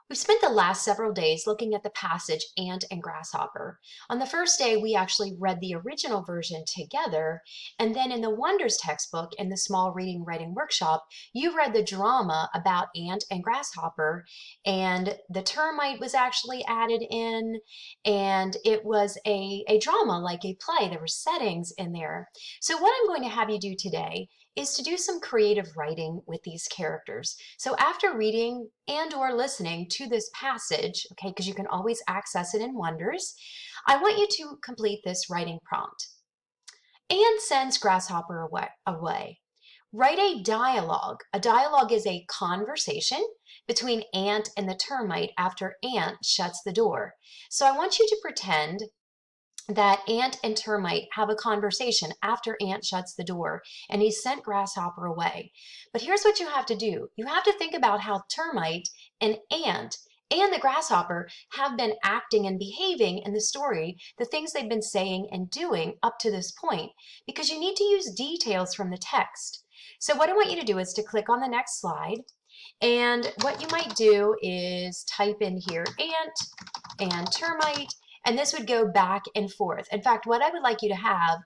We've spent the last several days looking at the passage Ant and Grasshopper. On the first day, we actually read the original version together, and then in the Wonders textbook in the small reading writing workshop, you read the drama about Ant and Grasshopper, and the termite was actually added in, and it was a drama, like a play. There were settings in there. So what I'm going to have you do today is to do some creative writing with these characters. So after reading and or listening to this passage, okay, because you can always access it in Wonders, I want you to complete this writing prompt. And sends Grasshopper away. Write a dialogue. A dialogue is a conversation between Ant and the termite after Ant shuts the door. So I want you to pretend that Ant and Termite have a conversation after Ant shuts the door and he sent Grasshopper away. But here's what you have to do. You have to think about how Termite and Ant and the Grasshopper have been acting and behaving in the story, the things they've been saying and doing up to this point, because you need to use details from the text. So what I want you to do is to click on the next slide, and what you might do is type in here Ant and Termite, and this would go back and forth. In fact, what I would like you to have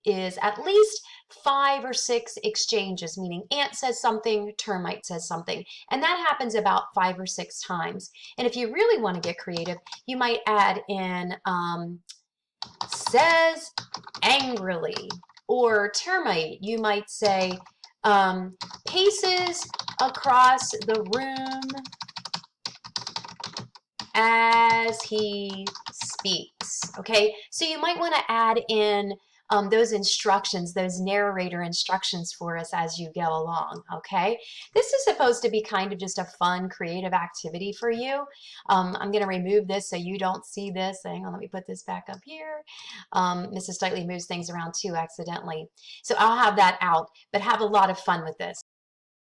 is at least 5 or 6 exchanges, meaning Ant says something, Termite says something, and that happens about 5 or 6 times. And if you really want to get creative, you might add in says angrily, or Termite, you might say paces across the room as he speaks. Okay, so you might want to add in those instructions, those narrator instructions for us as you go along. Okay, this is supposed to be kind of just a fun, creative activity for you. I'm going to remove this so you don't see this. Hang on, let me put this back up here. Mrs. Slightly moves things around too accidentally. So I'll have that out, but have a lot of fun with this.